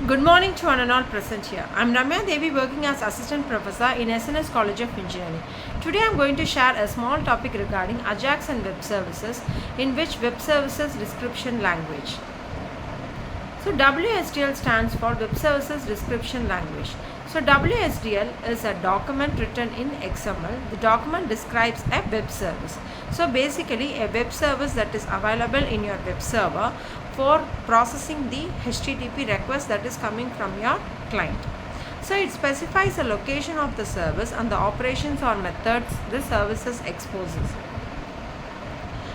Good morning to one and all present here. I am N.Ramya Devi, working as Assistant Professor in SNS College of Engineering. Today I am going to share a small topic regarding Ajax and web services, in which web services description language. So WSDL stands for Web Services Description Language. So WSDL is a document written in XML. The document describes a web service. So basically a web service that is available in your web server for processing the HTTP request that is coming from your client. So it specifies the location of the service and the operations or methods the services exposes.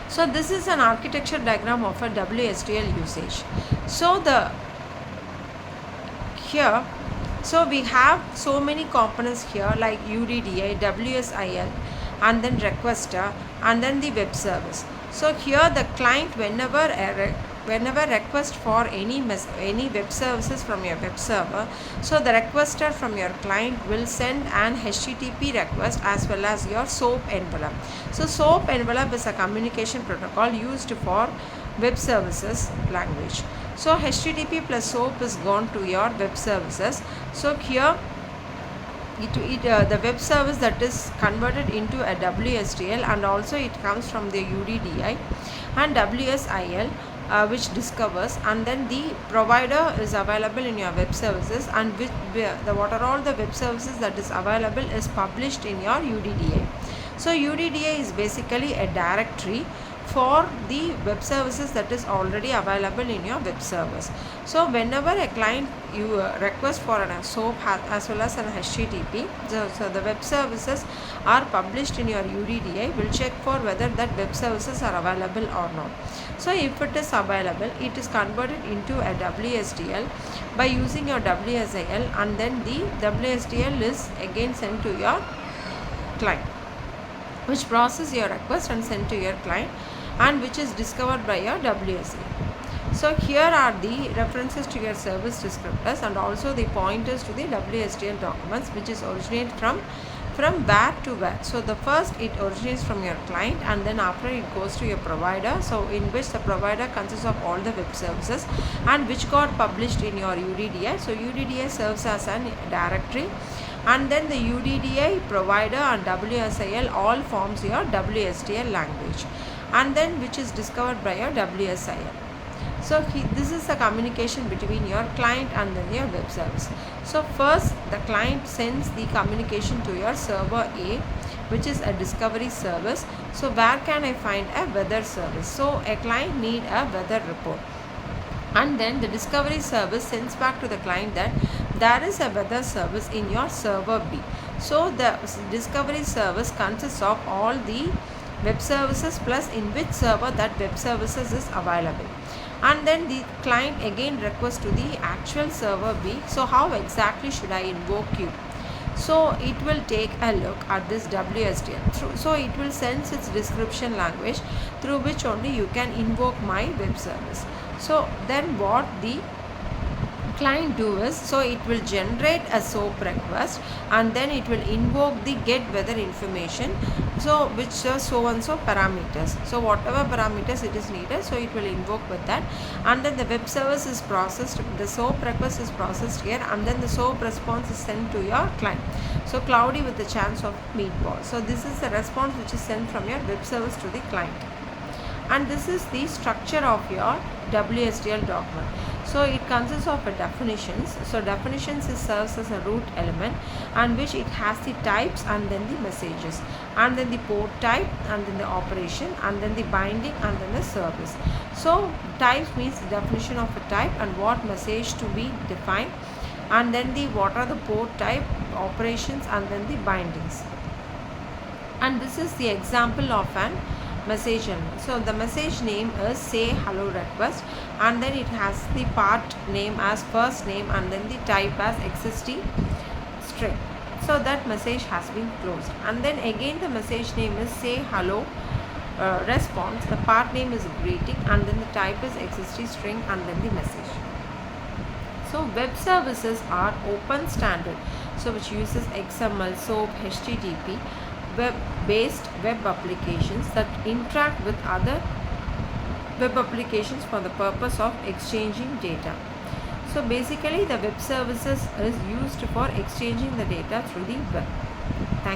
So this is an architecture diagram of a WSDL usage. So we have so many components here like UDDI, WSIL, and then requester, and then the web service. So here the client whenever request for any web services from your web server, so the requester from your client will send an HTTP request as well as your SOAP envelope. So SOAP envelope is a communication protocol used for web services language. So HTTP plus SOAP is gone to your web services. So here the web service that is converted into a WSDL, and also it comes from the UDDI and WSIL, which discovers, and then the provider is available in your web services, and what are all the web services that is available is published in your UDDI. So UDDI is basically a directory for the web services that is already available in your web service. So whenever a client you request for a SOAP as well as an HTTP, so the web services are published in your UDDI, will check for whether that web services are available or not. So if it is available, it is converted into a WSDL by using your WSIL, and then the WSDL is again sent to your client, which process your request and sent to your client, and which is discovered by your WSDL. So here are the references to your service descriptors and also the pointers to the WSDL documents, which is originate from where to where. So the first, it originates from your client, and then after it goes to your provider, so in which the provider consists of all the web services and which got published in your UDDI. So UDDI serves as an directory, and then the UDDI, provider, and WSIL all forms your WSDL language, and then which is discovered by your WSIL. So this is the communication between your client and then your web service. So first the client sends the communication to your server A, which is a discovery service. So where can I find a weather service? So a client need a weather report, and then the discovery service sends back to the client that there is a weather service in your server B. So the discovery service consists of all the web services plus in which server that web services is available, and then the client again requests to the actual server B. So how exactly should I invoke you? So it will take a look at this WSDL. So it will sense its description language through which only you can invoke my web service. So then what the client do is, so it will generate a SOAP request, and then it will invoke the get weather information, so which so and so parameters. So whatever parameters it is needed, so it will invoke with that, and then the web service is processed, the SOAP request is processed here, and then the SOAP response is sent to your client. So cloudy with the chance of meatball. So this is the response which is sent from your web service to the client, and this is the structure of your WSDL document. So it consists of definitions. So definitions serves as a root element, and which it has the types and then the messages, and then the port type, and then the operation, and then the binding, and then the service. So types means the definition of a type and what message to be defined, and then the what are the port type, operations, and then the bindings. And this is the example of an message element. So the message name is say hello request, and then it has the part name as first name, and then the type as existing string. So that message has been closed, and then again the message name is say hello response, the part name is greeting, and then the type is existing string, and then the message. So web services are open standard, so which uses XML, SOAP, HTTP, web-based web applications that interact with other web applications for the purpose of exchanging data. So basically the web services is used for exchanging the data through the web. Thank